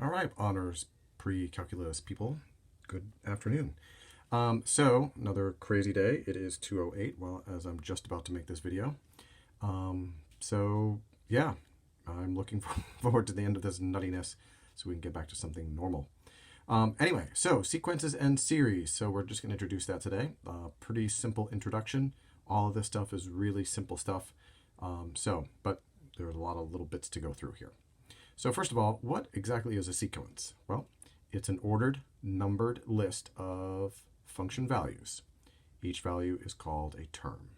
All right, honors pre-calculus people, good afternoon. So another crazy day. It is 2:08, well, as I'm just about to make this video. So yeah, I'm looking forward to the end of this nuttiness so we can get back to something normal. Anyway, so sequences and series. So we're just going to introduce that today. Pretty simple introduction. All of this stuff is really simple stuff. But there's a lot of little bits to go through here. So first of all, what exactly is a sequence? Well, it's an ordered, numbered list of function values. Each value is called a term.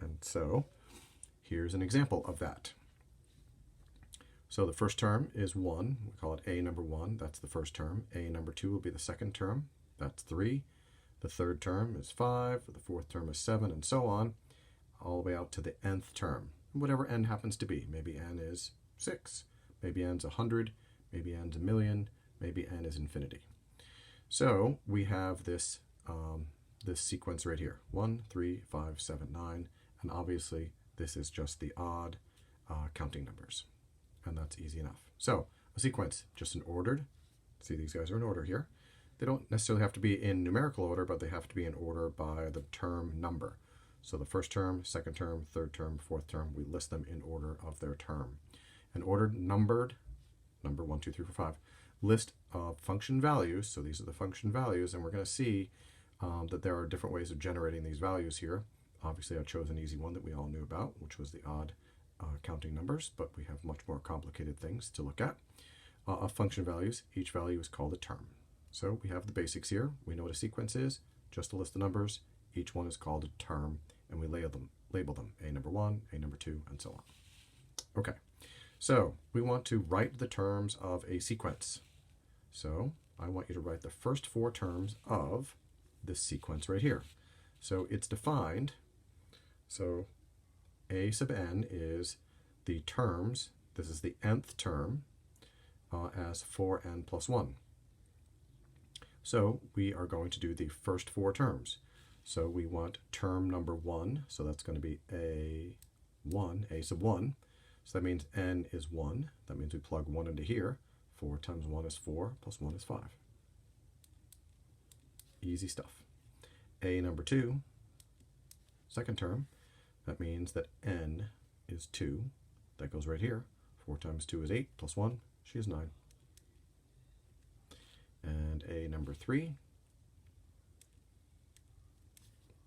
And so here's an example of that. So the first term is 1. We call it a number 1. That's the first term. A number 2 will be the second term. That's 3. The third term is 5. The fourth term is 7, and so on, all the way out to the nth term, whatever n happens to be. Maybe n is 6. Maybe n's 100. Maybe n's 1,000,000. Maybe n is infinity. So we have this this sequence right here: 1, 3, 5, 7, 9, and obviously this is just the odd counting numbers, and that's easy enough. So a sequence, just an ordered. See, these guys are in order here. They don't necessarily have to be in numerical order, but they have to be in order by the term number. So the first term, second term, third term, fourth term, we list them in order of their term. An ordered numbered, number 1, 2, 3, 4, 5, list of function values. So these are the function values, and we're going to see that there are different ways of generating these values here. Obviously, I chose an easy one that we all knew about, which was the odd counting numbers, but we have much more complicated things to look at. Of function values, each value is called a term. So we have the basics here. We know what a sequence is, just a list of numbers. Each one is called a term, and we label them a number 1, a number 2, and so on. Okay, so we want to write the terms of a sequence. So I want you to write the first 4 terms of this sequence right here. So it's defined. So a sub n is the terms. This is the nth term as 4n plus 1. So we are going to do the first 4 terms. So we want term number 1. So that's going to be a1, a sub 1. So that means n is 1. That means we plug 1 into here. 4 times 1 is 4, plus 1 is 5. Easy stuff. A number 2, second term, that means that n is 2. That goes right here. 4 times 2 is 8, plus 1, she is 9. And a number 3,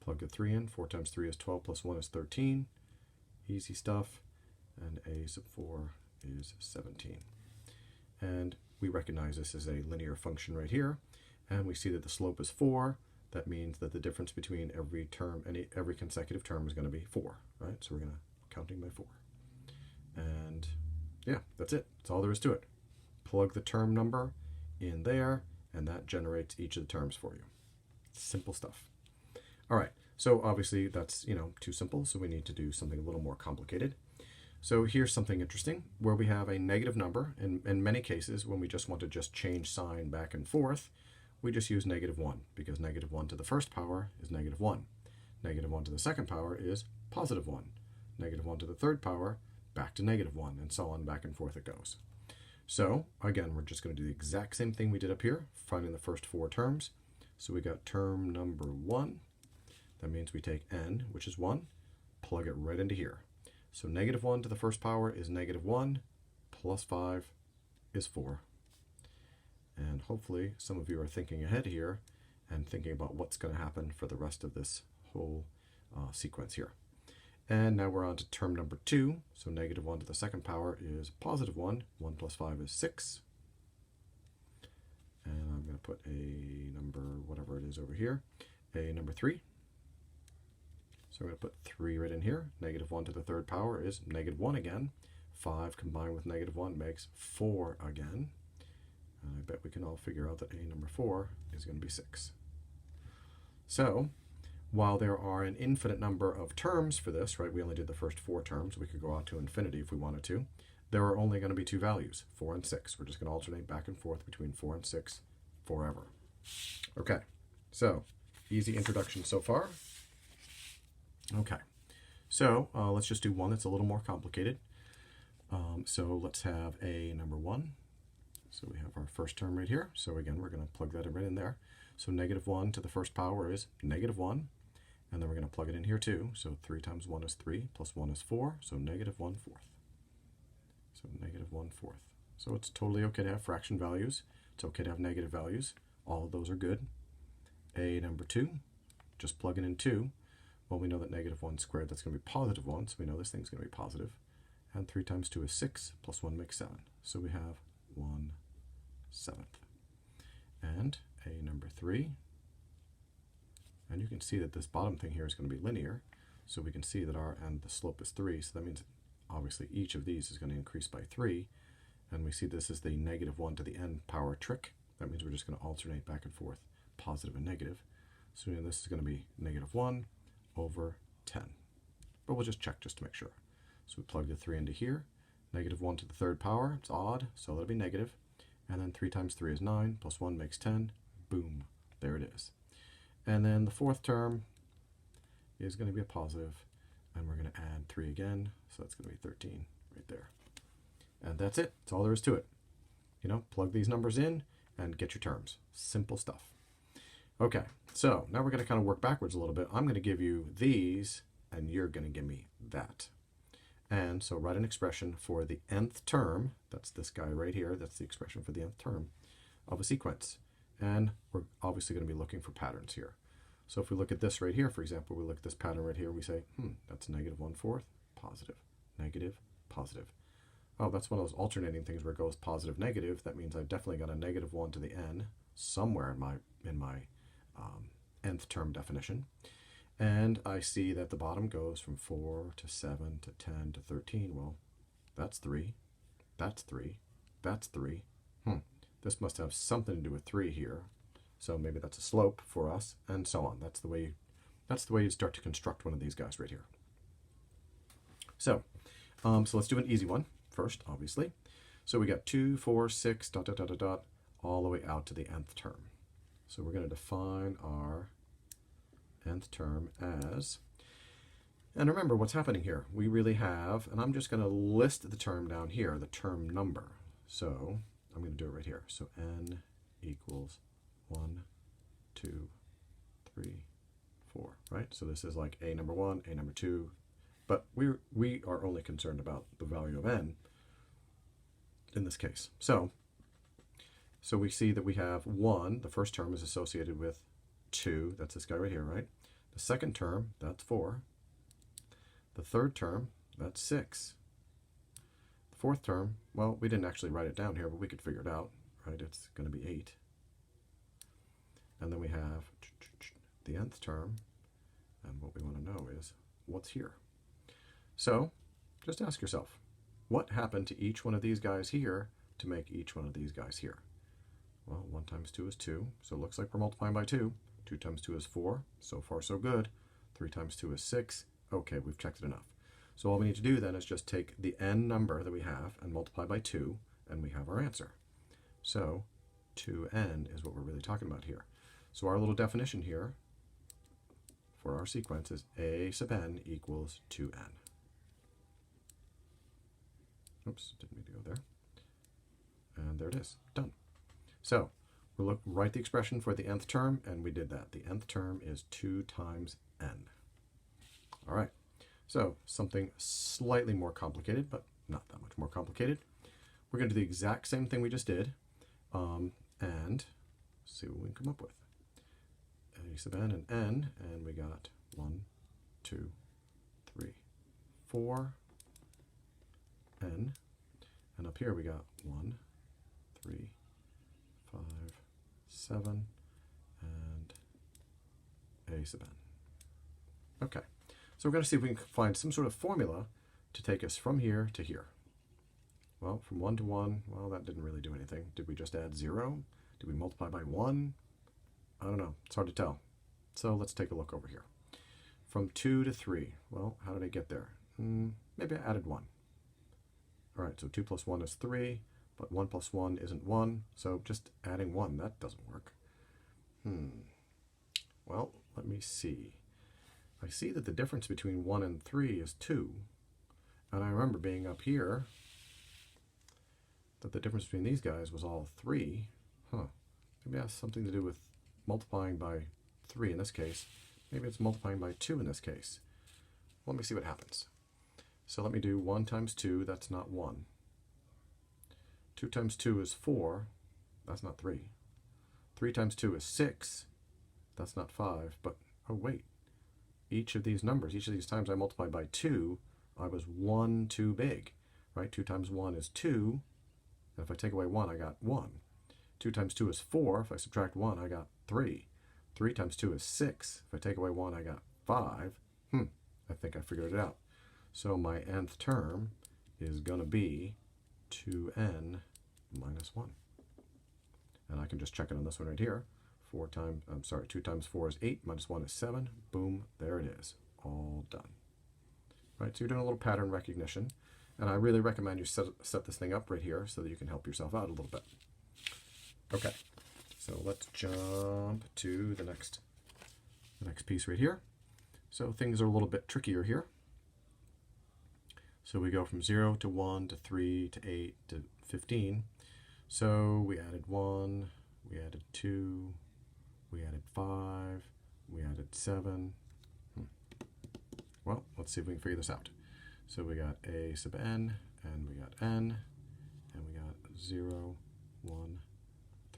plug the 3 in. 4 times 3 is 12, plus 1 is 13. Easy stuff. And a sub 4 is 17. And we recognize this as a linear function right here. And we see that the slope is 4. That means that the difference between every term, every consecutive term, is going to be 4, right? So we're going to counting by 4. And yeah, that's it. That's all there is to it. Plug the term number in there, and that generates each of the terms for you. Simple stuff. All right, so obviously that's, too simple, so we need to do something a little more complicated. So here's something interesting where we have a negative number. In many cases, when we just want to change sign back and forth, we just use -1, because -1 to the first power is -1. -1 to the second power is +1. -1 to the third power, back to -1, and so on, back and forth it goes. So again, we're just going to do the exact same thing we did up here, finding the first 4 terms. So we got term number 1. That means we take n, which is 1, plug it right into here. So -1 to the first power is -1, plus 5 is 4. And hopefully some of you are thinking ahead here and thinking about what's going to happen for the rest of this whole sequence here. And now we're on to term number 2. So -1 to the second power is +1. 1 plus 5 is 6. And I'm going to put a number, whatever it is over here, a number 3. So we're going to put 3 right in here. -1 to the third power is -1 again. 5 combined with -1 makes 4 again. And I bet we can all figure out that a number 4 is going to be 6. So while there are an infinite number of terms for this, right, we only did the first 4 terms. We could go out to infinity if we wanted to. There are only going to be 2 values, 4 and 6. We're just going to alternate back and forth between 4 and 6 forever. Okay, so easy introduction so far. Okay, so let's just do one that's a little more complicated. So let's have a number 1. So we have our first term right here. So again, we're going to plug that right in there. So negative 1 to the first power is negative 1. And then we're going to plug it in here too. So 3 times 1 is 3, plus 1 is 4, so negative 1/4. So negative 1/4. So it's totally okay to have fraction values. It's okay to have negative values. All of those are good. A number 2, just plugging in 2. Well, we know that negative 1 squared, that's going to be positive 1, so we know this thing's going to be positive. And 3 times 2 is 6, plus 1 makes 7. So we have 1/7. And A number 3, and you can see that this bottom thing here is going to be linear, so we can see that and the slope is 3, so that means obviously each of these is going to increase by 3, and we see this is the negative 1 to the n power trick. That means we're just going to alternate back and forth, positive and negative. So this is going to be negative 1 over 10. But we'll just check just to make sure. So we plug the 3 into here. Negative 1 to the third power, it's odd, so that'll be negative. And then 3 times 3 is 9, plus 1 makes 10. Boom, there it is. And then the fourth term is going to be a positive, and we're going to add 3 again, so that's going to be 13 right there. And that's it. That's all there is to it. You know, plug these numbers in and get your terms. Simple stuff. Okay, so now we're going to kind of work backwards a little bit. I'm going to give you these, and you're going to give me that. And so write an expression for the nth term. That's this guy right here. That's the expression for the nth term of a sequence. And we're obviously going to be looking for patterns here. So if we look at this right here, for example, we look at this pattern right here, we say, that's negative 1/4, positive, negative, positive. Oh, that's one of those alternating things where it goes positive, negative. That means I've definitely got a negative 1 to the n somewhere in my nth term definition. And I see that the bottom goes from 4 to 7 to 10 to 13. Well, that's 3. That's 3. That's 3. This must have something to do with 3 here. So maybe that's a slope for us, and so on. That's the way you start to construct one of these guys right here. So let's do an easy one first, obviously. So we got 2, 4, 6, ... all the way out to the nth term. So we're going to define our nth term as, and remember what's happening here. We really have, and I'm just going to list the term down here, the term number. So I'm going to do it right here. So n equals 1, 2, 3, 4, right? So this is like a number 1, a number 2, but we are only concerned about the value of n in this case. So we see that we have 1, the first term is associated with 2, that's this guy right here, right? The second term, that's 4. The third term, that's 6. The fourth term, well, we didn't actually write it down here, but we could figure it out, right? It's going to be 8. And then we have the nth term, and what we want to know is what's here. So just ask yourself, what happened to each one of these guys here to make each one of these guys here? Well, 1 times 2 is 2, so it looks like we're multiplying by 2. 2 times 2 is 4, so far so good. 3 times 2 is 6. Okay, we've checked it enough. So all we need to do then is just take the n number that we have and multiply by 2, and we have our answer. So 2n is what we're really talking about here. So our little definition here for our sequence is a sub n equals 2n. Oops, didn't mean to go there. And there it is, done. So we'll write the expression for the nth term, and we did that. The nth term is 2 times n. All right, so something slightly more complicated, but not that much more complicated. We're going to do the exact same thing we just did, and see what we can come up with. A sub n and n, and we got 1, 2, 3, 4, n, and up here we got 1, 3, 5, 7, and a sub n. Okay, so we're going to see if we can find some sort of formula to take us from here to here. Well, from 1 to 1, well, that didn't really do anything. Did we just add 0? Did we multiply by 1? I don't know. It's hard to tell. So let's take a look over here. From 2 to 3, well, how did I get there? Maybe I added 1. All right, so 2 plus 1 is 3, but 1 plus 1 isn't 1, so just adding 1, that doesn't work. Well, let me see. I see that the difference between 1 and 3 is 2, and I remember being up here that the difference between these guys was all 3. Huh. Maybe it has something to do with multiplying by 3 in this case. Maybe it's multiplying by 2 in this case. Let me see what happens. So let me do 1 times 2, that's not 1. 2 times 2 is 4, that's not 3. 3 times 2 is 6, that's not 5, but, oh wait. Each of these numbers, each of these times I multiplied by 2, I was 1 too big, right? 2 times 1 is 2, and if I take away 1, I got 1. 2 times 2 is 4, if I subtract 1, I got 3. 3 times 2 is 6, if I take away 1, I got 5. I think I figured it out. So my nth term is going to be 2n minus 1. And I can just check it on this one right here. 2 times 4 is 8, minus 1 is 7. Boom, there it is. All done. Right, so you're doing a little pattern recognition. And I really recommend you set this thing up right here so that you can help yourself out a little bit. Okay, so let's jump to the next piece right here. So things are a little bit trickier here. So we go from 0 to 1 to 3 to 8 to 15. So we added 1, we added 2, we added 5, we added 7. Well, let's see if we can figure this out. So we got a sub n, and we got n, and we got 0, 1,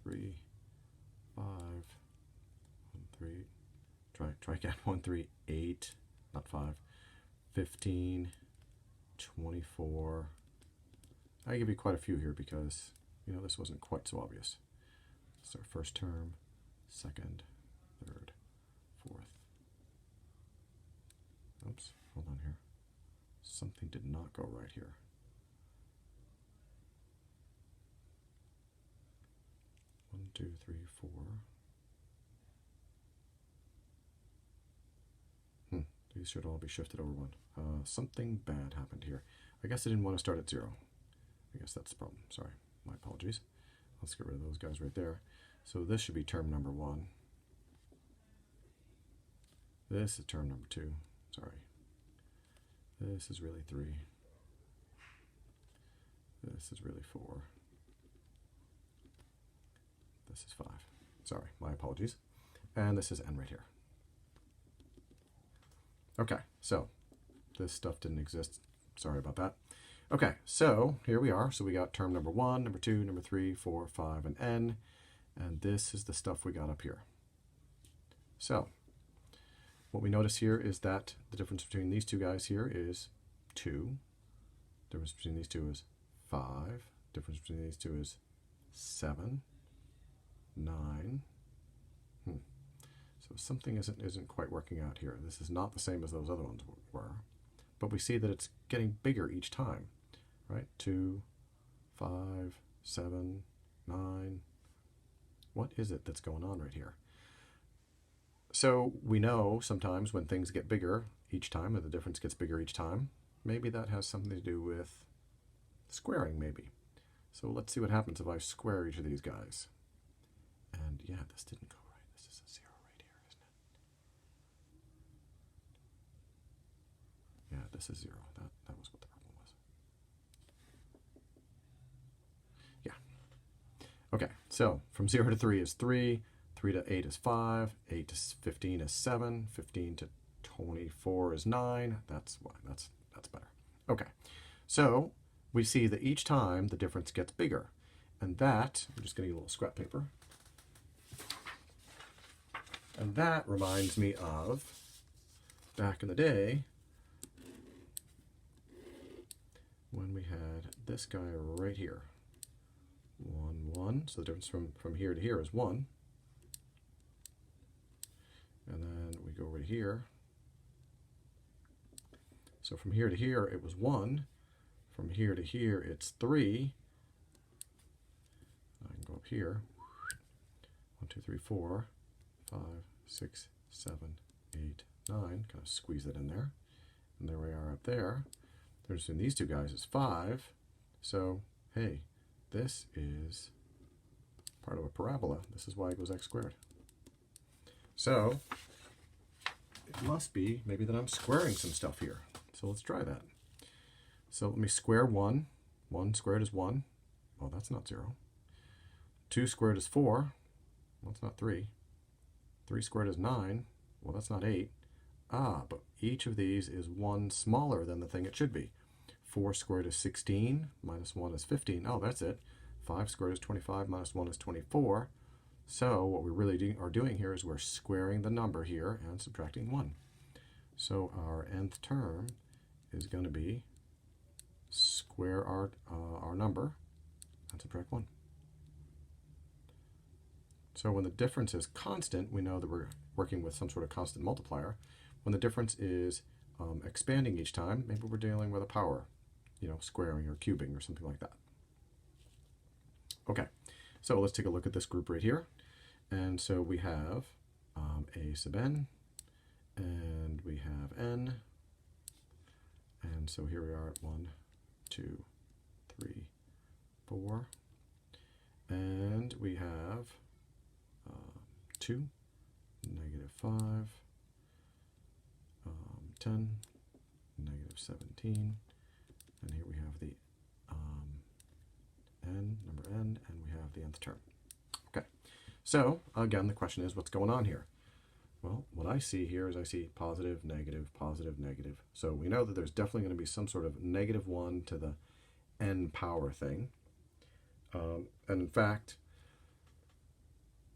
3, 5, 1, 3, try again, 1, 3, 8, not 5, 15, 24. I give you quite a few here because, you know, this wasn't quite so obvious. It's our first term, second, third, fourth. Oops, hold on here. Something did not go right here. One, two, three, four. These should all be shifted over 1. Something bad happened here. I guess I didn't want to start at 0. I guess that's the problem. Sorry, my apologies. Let's get rid of those guys right there. So this should be term number 1. This is term number 2. Sorry. This is really 3. This is really 4. This is 5. Sorry, my apologies. And this is n right here. Okay, so this stuff didn't exist. Sorry about that. Okay, so here we are. So we got term number 1, number 2, number 3, 4, 5, and n. And this is the stuff we got up here. So what we notice here is that the difference between these two guys here is 2. Difference between these two is 5. Difference between these two is 7, 9. So something isn't quite working out here. This is not the same as those other ones were. But we see that it's getting bigger each time, right? 2, 5, 7, 9. What is it that's going on right here? So we know sometimes when things get bigger each time, or the difference gets bigger each time, maybe that has something to do with squaring, maybe. So let's see what happens if I square each of these guys. And yeah, this didn't go right. This is a 0 right here, isn't it? Yeah, this is 0. That was what the problem was. Yeah. Okay, so from 0 to 3 is 3. 3 to 8 is 5, 8 to 15 is 7, 15 to 24 is 9. That's why, that's better. Okay, so we see that each time the difference gets bigger. And that, I'm just going to get a little scrap paper. And that reminds me of back in the day when we had this guy right here. 1, 1, so the difference from here to here is 1. And then we go over here. So from here to here, it was 1. From here to here, it's 3. I can go up here. 1, 2, 3, 4, 5, 6, 7, 8, 9. Kind of squeeze it in there. And there we are up there. The difference between these two guys is 5. So, hey, this is part of a parabola. This is y equals x squared. So it must be maybe that I'm squaring some stuff here. So let's try that. So let me square 1. 1 squared is 1. Well, that's not 0. 2 squared is 4. Well, that's not 3. 3 squared is 9. Well, that's not 8. Ah, but each of these is 1 smaller than the thing it should be. 4 squared is 16, minus 1 is 15. Oh, that's it. 5 squared is 25, minus 1 is 24. So what we really are doing here is we're squaring the number here and subtracting 1. So our nth term is going to be square our number and subtract 1. So when the difference is constant, we know that we're working with some sort of constant multiplier. When the difference is expanding each time, maybe we're dealing with a power, squaring or cubing or something like that. Okay, so let's take a look at this group right here. And so we have a sub n, and we have n. And so here we are at 1, 2, 3, 4. And we have 2, negative 5, 10, negative 17, and here we have the number n, and we have the nth term. Okay, so again, the question is, what's going on here? Well, what I see here is I see positive, negative, positive, negative. So we know that there's definitely going to be some sort of negative 1 to the n power thing. And in fact,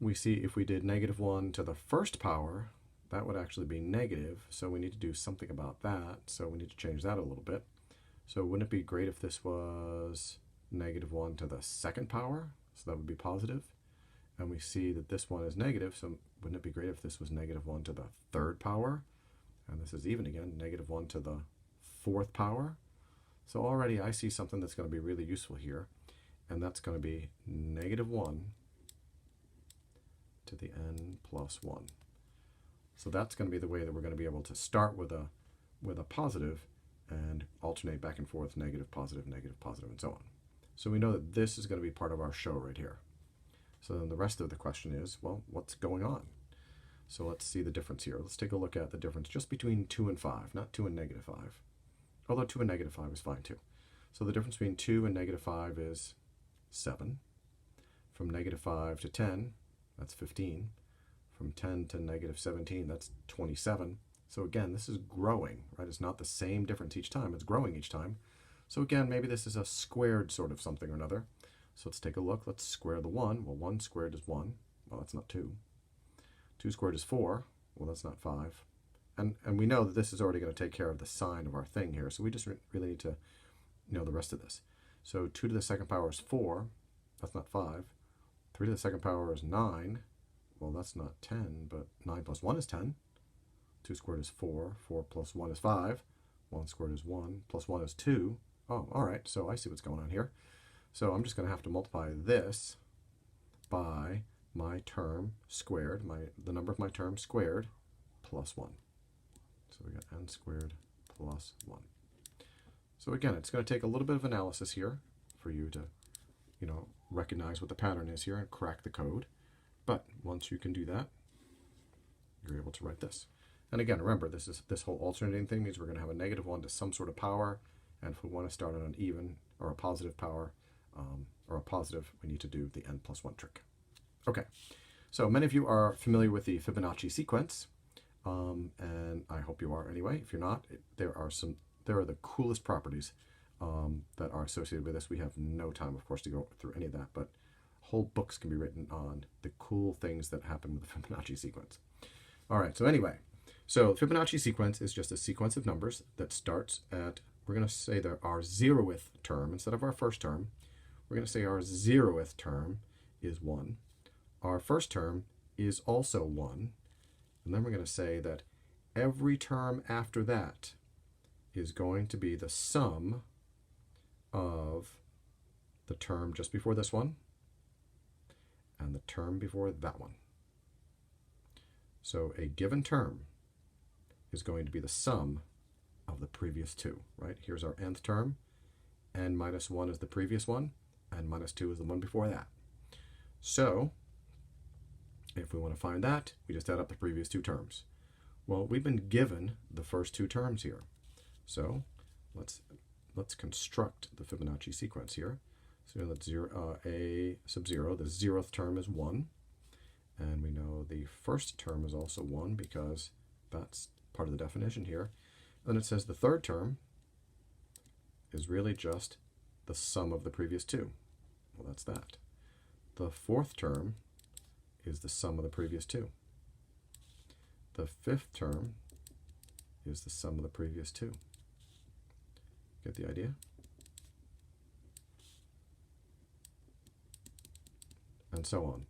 we see if we did negative 1 to the first power, that would actually be negative. So we need to do something about that. So we need to change that a little bit. So wouldn't it be great if this was negative 1 to the second power? So that would be positive. And we see that this one is negative, so wouldn't it be great if this was negative 1 to the third power? And this is even again, negative 1 to the fourth power. So already I see something that's going to be really useful here, and that's going to be negative 1 to the n plus 1. So that's going to be the way that we're going to be able to start with a positive and alternate back and forth, negative, positive, and so on. So we know that this is going to be part of our show right here. So then the rest of the question is, well, what's going on? So let's see the difference here. Let's take a look at the difference just between 2 and 5, not 2 and negative 5. Although 2 and negative 5 is fine too. So the difference between 2 and negative 5 is 7. From negative 5 to 10, that's 15. From 10 to negative 17, that's 27. So again, this is growing, right? It's not the same difference each time. It's growing each time. So again, maybe this is a squared sort of something or another. So let's take a look. Let's square the 1. Well, 1 squared is 1. Well, that's not 2. 2 squared is 4. Well, that's not 5. And we know that this is already going to take care of the sign of our thing here. So we just really need to know the rest of this. So 2 to the second power is 4. That's not 5. 3 to the second power is 9. Well, that's not 10, but 9 plus 1 is 10. 2 squared is 4. 4 plus 1 is 5. 1 squared is 1. Plus 1 is 2. Oh, all right. So I see what's going on here. So I'm just going to have to multiply this by my term squared, the number of my term squared, plus 1. So we got n squared plus 1. So again, it's going to take a little bit of analysis here for you to, recognize what the pattern is here and crack the code. But once you can do that, you're able to write this. And again, remember, this whole alternating thing means we're going to have a negative 1 to some sort of power. And if we want to start on an even or a positive power, or a positive, we need to do the n plus 1 trick. Okay, so many of you are familiar with the Fibonacci sequence, and I hope you are anyway. If you're not, there are the coolest properties that are associated with this. We have no time, of course, to go through any of that, but whole books can be written on the cool things that happen with the Fibonacci sequence. All right, so anyway, so Fibonacci sequence is just a sequence of numbers that starts at, we're going to say that our 0th term instead of our first term. We're going to say our 0th term is 1. Our first term is also 1. And then we're going to say that every term after that is going to be the sum of the term just before this one and the term before that one. So a given term is going to be the sum of the previous two, right? Here's our nth term. N minus 1 is the previous one. N minus 2 is the one before that. So if we want to find that, we just add up the previous two terms. Well, we've been given the first two terms here. So let's construct the Fibonacci sequence here. So we know that a sub 0, the 0th term is 1. And we know the first term is also 1 because that's part of the definition here. Then it says the third term is really just the sum of the previous two. Well, that's that. The fourth term is the sum of the previous two. The fifth term is the sum of the previous two. Get the idea? And so on.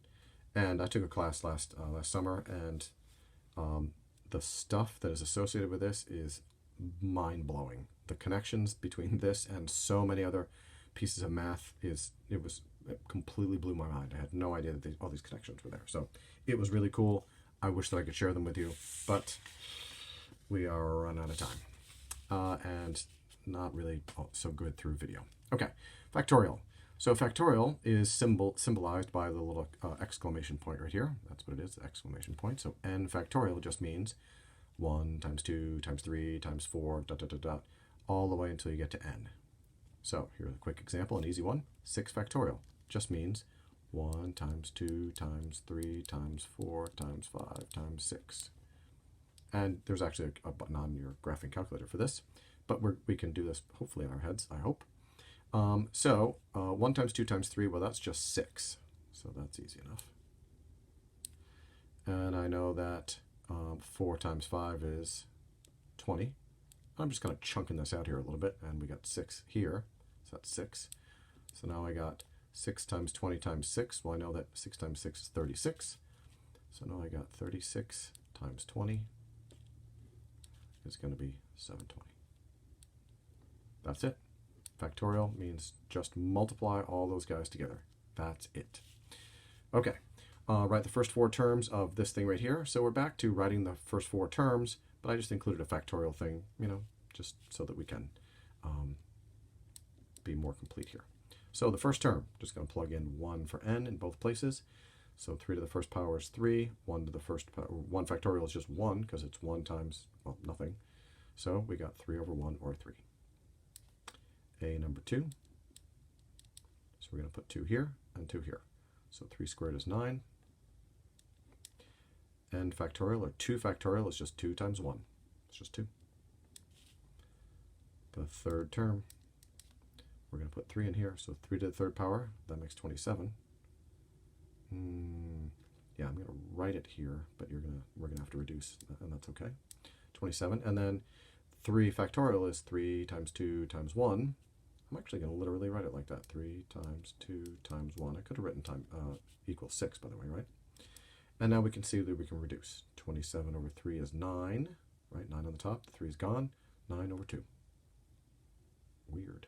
And I took a class last summer, and the stuff that is associated with this is mind-blowing. The connections between this and so many other pieces of math it completely blew my mind. I had no idea that all these connections were there. So it was really cool. I wish that I could share them with you, but we are run out of time. And not really so good through video. Okay, factorial. So factorial is symbolized by the little exclamation point right here. That's what it is, the exclamation point. So n factorial just means 1 times 2 times 3 times 4, dot, dot, dot, dot, all the way until you get to n. So here's a quick example, an easy one. 6 factorial just means 1 times 2 times 3 times 4 times 5 times 6. And there's actually a button on your graphing calculator for this, but we can do this hopefully in our heads, I hope. 1 times 2 times 3, well, that's just 6. So that's easy enough. And I know that 4 times 5 is 20. I'm just kind of chunking this out here a little bit, and we got 6 here. So that's 6. So now I got 6 times 20 times 6. Well, I know that 6 times 6 is 36. So now I got 36 times 20 is going to be 720. That's it. Factorial means just multiply all those guys together. That's it. Okay, write the first 4 terms of this thing right here. So we're back to writing the first 4 terms, but I just included a factorial thing, just so that we can be more complete here. So the first term, just going to plug in 1 for n in both places. So 3 to the first power is 3. 1 to the first power, 1 factorial is just 1 because it's 1 times, well, nothing. So we got 3 over 1, or 3. A number 2. So we're going to put 2 here and 2 here. So 3 squared is 9. And factorial, or 2 factorial, is just 2 times 1. It's just 2. The third term, we're going to put 3 in here. So 3 to the third power, that makes 27. Yeah, I'm going to write it here, but we're going to have to reduce, and that's okay. 27. And then 3 factorial is 3 times 2 times 1. I'm actually going to literally write it like that. 3 times 2 times 1. I could have written equals 6, by the way, right? And now we can see that we can reduce. 27 over 3 is 9, right? 9 on the top. The 3 is gone. 9 over 2. Weird.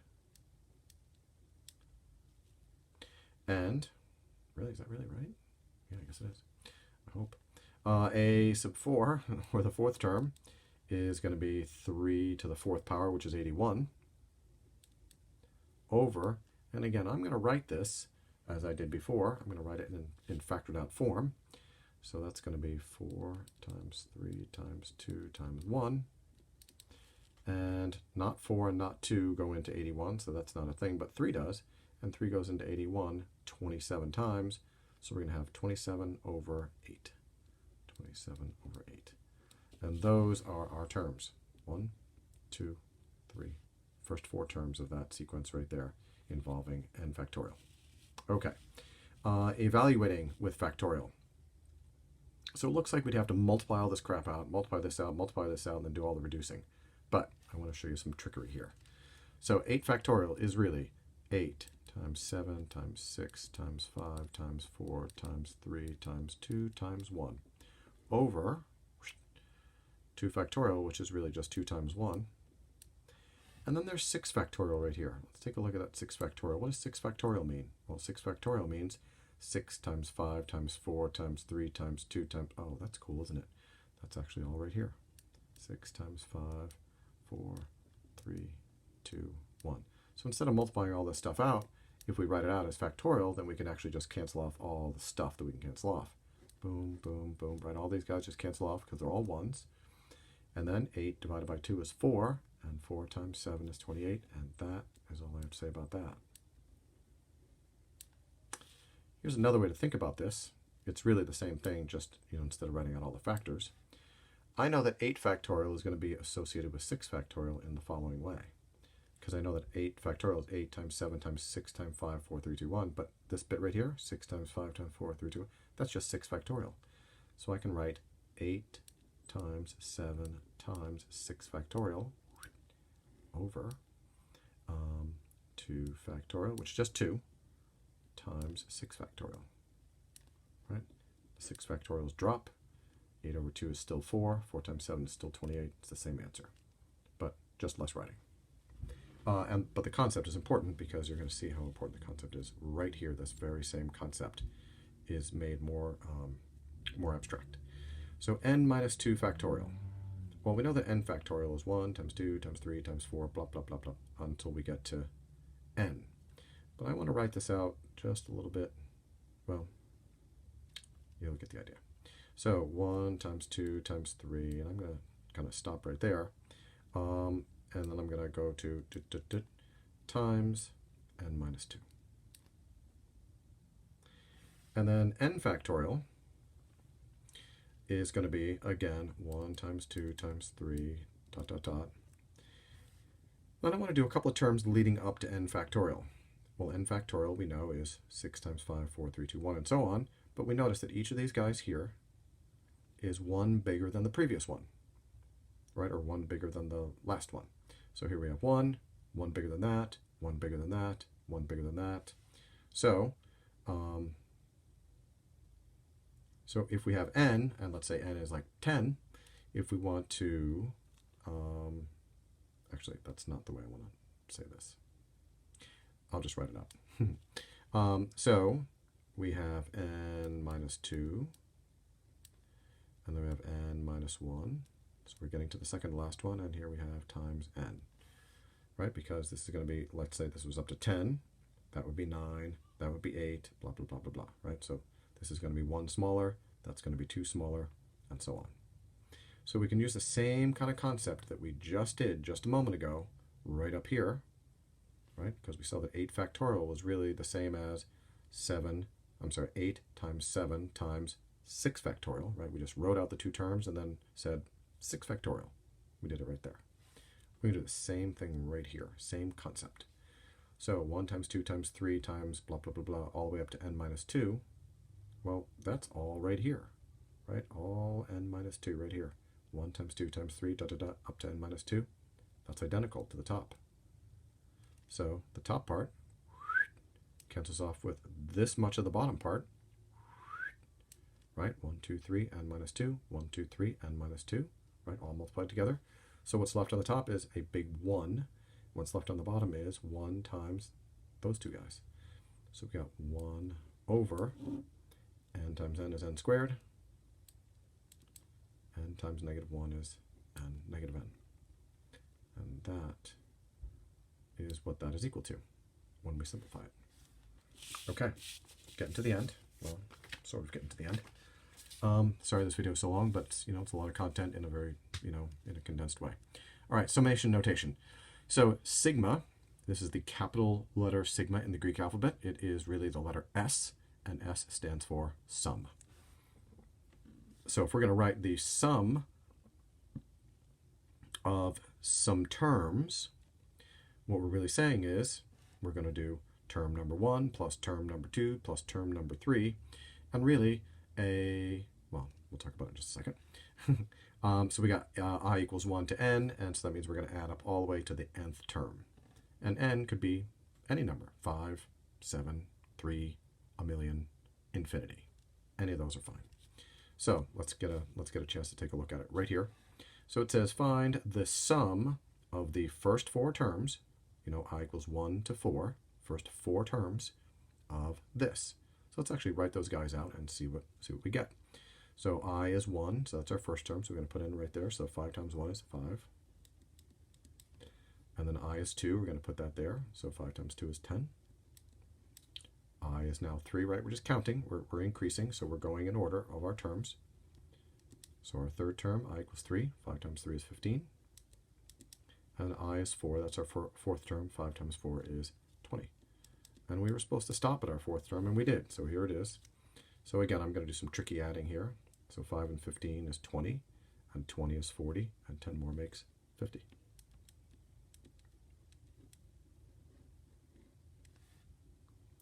And, really, is that really right? Yeah, I guess it is. I hope. A sub 4, or the fourth term, is going to be 3 to the 4th power, which is 81. Over, and again, I'm going to write this as I did before. I'm going to write it in factored out form. So that's going to be 4 times 3 times 2 times 1. And not 4 and not 2 go into 81, so that's not a thing, but 3 does. And 3 goes into 81 27 times. So we're going to have 27 over 8. 27 over 8. And those are our terms. 1, 2, 3. First 4 terms of that sequence right there involving n factorial. Okay, evaluating with factorial. So it looks like we'd have to multiply all this crap out, multiply this out, and then do all the reducing. But I want to show you some trickery here. So 8 factorial is really 8 times 7 times 6 times 5 times 4 times 3 times 2 times 1 over 2 factorial, which is really just 2 times 1. And then there's 6 factorial right here. Let's take a look at that 6 factorial. What does 6 factorial mean? Well, 6 factorial means 6 times 5 times 4 times 3 times 2 times... Oh, that's cool, isn't it? That's actually all right here. 6 times 5, 4, 3, 2, 1. So instead of multiplying all this stuff out, if we write it out as factorial, then we can actually just cancel off all the stuff that we can cancel off. Boom, boom, boom. Right, all these guys just cancel off because they're all 1s. And then 8 divided by 2 is 4. And 4 times 7 is 28, and that is all I have to say about that. Here's another way to think about this. It's really the same thing, just instead of writing out all the factors. I know that 8 factorial is going to be associated with 6 factorial in the following way. Because I know that 8 factorial is 8 times 7 times 6 times 5, 4, 3, 2, 1. But this bit right here, 6 times 5 times 4, 3, 2, 1, that's just 6 factorial. So I can write 8 times 7 times 6 factorial over 2 factorial, which is just 2, times 6 factorial. Right? 6 factorials drop. 8 over 2 is still 4. 4 times 7 is still 28. It's the same answer, but just less writing. But the concept is important because you're going to see how important the concept is. Right here, this very same concept is made more abstract. So n minus 2 factorial. Well, we know that n factorial is 1 times 2 times 3 times 4, blah, blah, blah, blah, until we get to n. But I want to write this out just a little bit. Well, you'll get the idea. So 1 times 2 times 3, and I'm going to kind of stop right there. And then I'm going to go to times n minus 2. And then n factorial is going to be, again, 1 times 2 times 3, dot, dot, dot. Then I want to do a couple of terms leading up to n factorial. Well, n factorial we know is 6 times 5, 4, 3, 2, 1, and so on. But we notice that each of these guys here is 1 bigger than the previous one, right? Or 1 bigger than the last one. So here we have 1 bigger than that, 1 bigger than that, 1 bigger than that. So if we have n, and let's say n is like 10, if we want to, actually, that's not the way I want to say this. I'll just write it out. So we have n minus 2, and then we have n minus 1. So we're getting to the second to last one, and here we have times n, right? Because this is going to be, let's say this was up to 10, that would be 9, that would be 8, blah, blah, blah, blah, blah, right? So this is going to be 1 smaller, that's going to be 2 smaller, and so on. So we can use the same kind of concept that we just did just a moment ago right up here, right? Because we saw that 8 factorial was really the same as 8 times 7 times 6 factorial, right? We just wrote out the two terms and then said 6 factorial. We did it right there. We can do the same thing right here, same concept. So 1 times 2 times 3 times blah, blah, blah, blah, all the way up to n minus 2. Well, that's all right here, right? All n minus 2 right here. 1 times 2 times 3, dot, dot, dot, up to n minus 2. That's identical to the top. So the top part cancels off with this much of the bottom part, right? 1, 2, 3, n minus 2, 1, 2, 3, n minus 2, right? All multiplied together. So what's left on the top is a big 1. What's left on the bottom is 1 times those two guys. So we got 1 over n times n is n squared. N times negative 1 is n negative n. And that is what that is equal to when we simplify it. Okay, getting to the end. Well, sort of getting to the end. Sorry this video is so long, but it's a lot of content in a very, in a condensed way. All right, summation notation. So sigma, this is the capital letter sigma in the Greek alphabet. It is really the letter S, and S stands for sum. So if we're going to write the sum of some terms, what we're really saying is we're going to do term number 1 plus term number 2 plus term number 3, and really well, we'll talk about it in just a second. So we got I equals 1 to n, and so that means we're going to add up all the way to the nth term. And n could be any number, 5, 7, 3, a million, infinity. Any of those are fine. So let's get a chance to take a look at it right here. So it says find the sum of the first 4 terms, I equals 1 to 4, first 4 terms of this. So let's actually write those guys out and see what we get. So I is 1, so that's our first term, so we're going to put in right there. So 5 times 1 is 5. And then I is 2, we're going to put that there. So 5 times 2 is 10. I is now 3, right? We're just counting. We're increasing, so we're going in order of our terms. So our third term, I equals 3. 5 times 3 is 15. And I is 4. That's our fourth term. 5 times 4 is 20. and we were supposed to stop at our fourth term, and we did. So here it is. So again, I'm going to do some tricky adding here. So 5 and 15 is 20, and 20 is 40, and 10 more makes 50.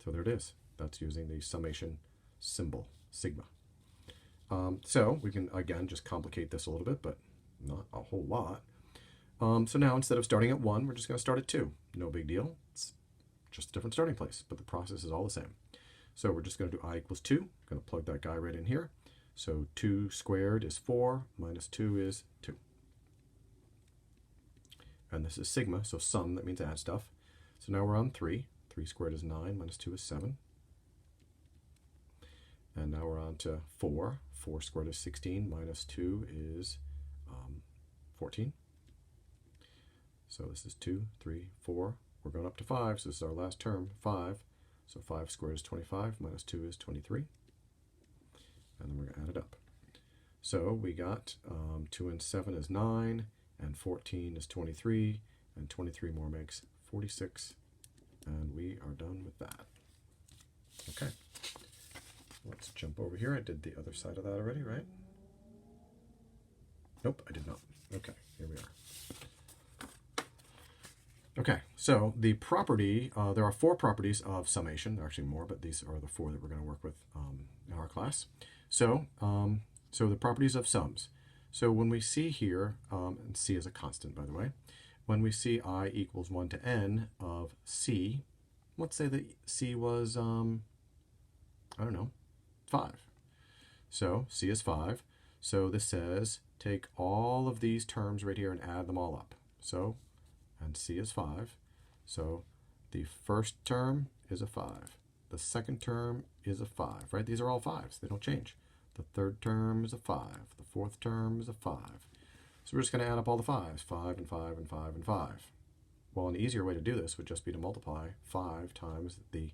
So there it is. That's using the summation symbol, sigma. So we can, again, just complicate this a little bit, but not a whole lot. So now instead of starting at 1, we're just going to start at 2. No big deal. It's just a different starting place, but the process is all the same. So we're just going to do I equals 2. I'm going to plug that guy right in here. So 2 squared is 4, minus 2 is 2. And this is sigma, so sum, that means add stuff. So now we're on 3. 3 squared is 9, minus 2 is 7. And now we're on to 4. 4 squared is 16, minus 2 is 14. So this is 2, 3, 4. We're going up to 5, so this is our last term, 5. So 5 squared is 25, minus 2 is 23. And then we're going to add it up. So we got 2 and 7 is 9, and 14 is 23, and 23 more makes 46. And we are done with that. Okay. Let's jump over here. I did the other side of that already, right? Nope, I did not. Okay, here we are. Okay, so the property, there are 4 properties of summation. There are actually more, but these are the 4 that we're going to work with in our class. So, so the properties of sums. So when we see here, and c is a constant, by the way, when we see I equals 1 to n of c, let's say that c was, I don't know, 5. So c is 5. So this says take all of these terms right here and add them all up. So, and c is 5. So the first term is a 5. The second term is a 5, right? These are all 5s. They don't change. The third term is a 5. The fourth term is a 5. So we're just going to add up all the 5s, 5 and 5 and 5 and 5. Well, an easier way to do this would just be to multiply 5 times the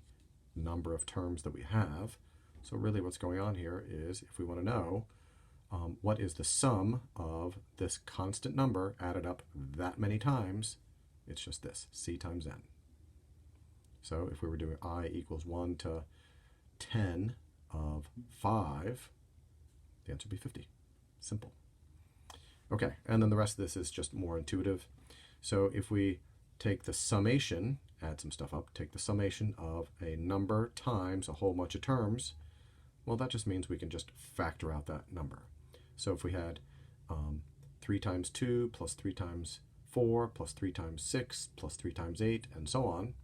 number of terms that we have. So really what's going on here is, if we want to know what is the sum of this constant number added up that many times, it's just this, c times n. So if we were doing I equals 1 to 10 of 5, the answer would be 50. Simple. Okay, and then the rest of this is just more intuitive. So if we take the summation, add some stuff up, take the summation of a number times a whole bunch of terms, well, that just means we can just factor out that number. So if we had 3 times 2 plus 3 times 4 plus 3 times 6 plus 3 times 8 and so on,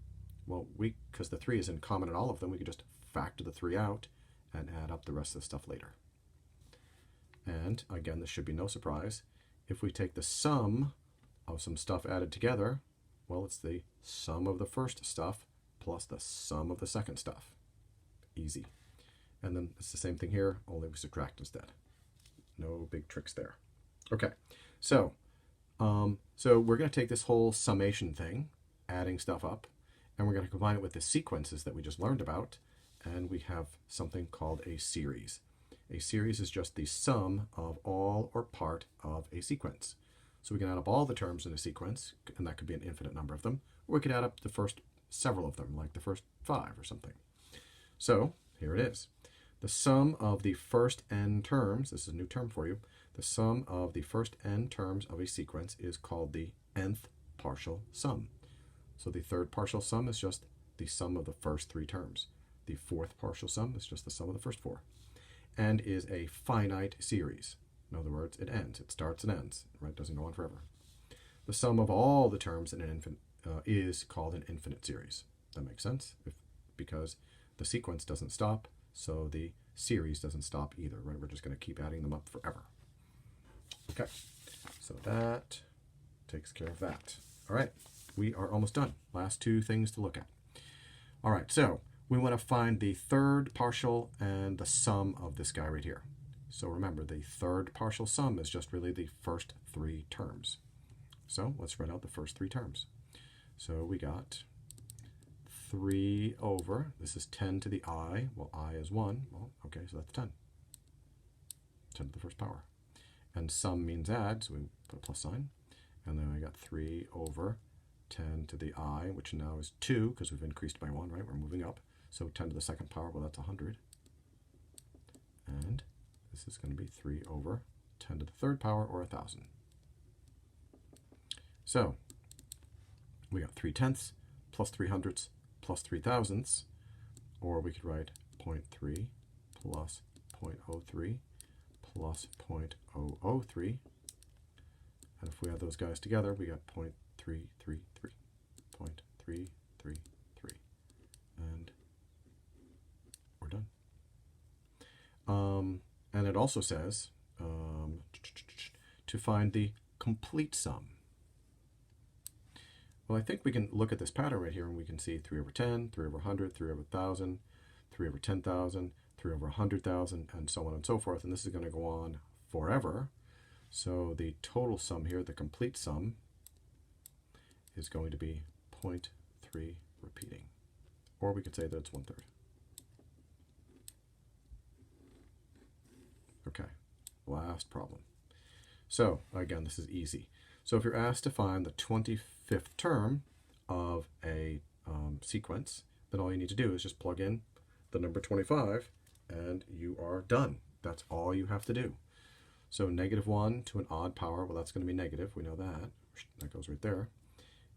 well, because the 3 is in common in all of them, we could just factor the 3 out and add up the rest of the stuff later. And again, this should be no surprise. If we take the sum of some stuff added together, well, it's the sum of the first stuff plus the sum of the second stuff. Easy. And then it's the same thing here, only we subtract instead. No big tricks there. Okay, so we're going to take this whole summation thing, adding stuff up, and we're going to combine it with the sequences that we just learned about, and we have something called a series. A series is just the sum of all or part of a sequence. So we can add up all the terms in a sequence, and that could be an infinite number of them, or we could add up the first several of them, like the first 5 or something. So here it is. The sum of the first n terms, this is a new term for you, the sum of the first n terms of a sequence is called the nth partial sum. So the third partial sum is just the sum of the first 3 terms. The fourth partial sum is just the sum of the first 4. And is a finite series. In other words, it ends. It starts and ends. Right? It doesn't go on forever. The sum of all the terms in an infinite is called an infinite series. That makes sense? Because the sequence doesn't stop, so the series doesn't stop either. Right? We're just going to keep adding them up forever. Okay, so that takes care of that. All right, we are almost done. Last 2 things to look at. All right, so we want to find the third partial and the sum of this guy right here. So remember, the third partial sum is just really the first 3 terms. So let's write out the first 3 terms. So we got 3 over, this is 10 to the I. Well, I is 1. Well, okay, so that's 10. 10 to the first power. And sum means add, so we put a plus sign. And then I got 3 over 10 to the I, which now is 2 because we've increased by 1, right? We're moving up. So 10 to the second power, well, that's 100. And this is going to be 3 over 10 to the third power, or 1,000. So we got 3/10 plus 3/100 plus 3/1000, or we could write 0.3 plus 0.03 plus 0.003. And if we add those guys together, we got 0.333. 0.333. And we're done. And it also says to find the complete sum. Well, I think we can look at this pattern right here and we can see 3 over 10, 3 over 100, 3 over 1,000, 3 over 10,000, 3 over 100,000, and so on and so forth. And this is going to go on forever. So the total sum here, the complete sum, is going to be 0.3 repeating. Or we could say that it's 1/3. Okay, last problem. So again, this is easy. So if you're asked to find the 25th term of a sequence, then all you need to do is just plug in the number 25 and you are done. That's all you have to do. So -1 to an odd power, well, that's going to be negative. We know that. That goes right there.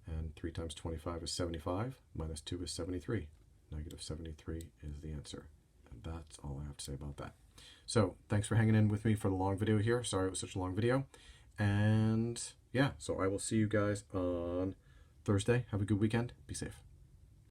And 3 times 25 is 75, minus 2 is 73. -73 is the answer. And that's all I have to say about that. So thanks for hanging in with me for the long video here. Sorry it was such a long video. And yeah, so I will see you guys on Thursday. Have a good weekend. Be safe.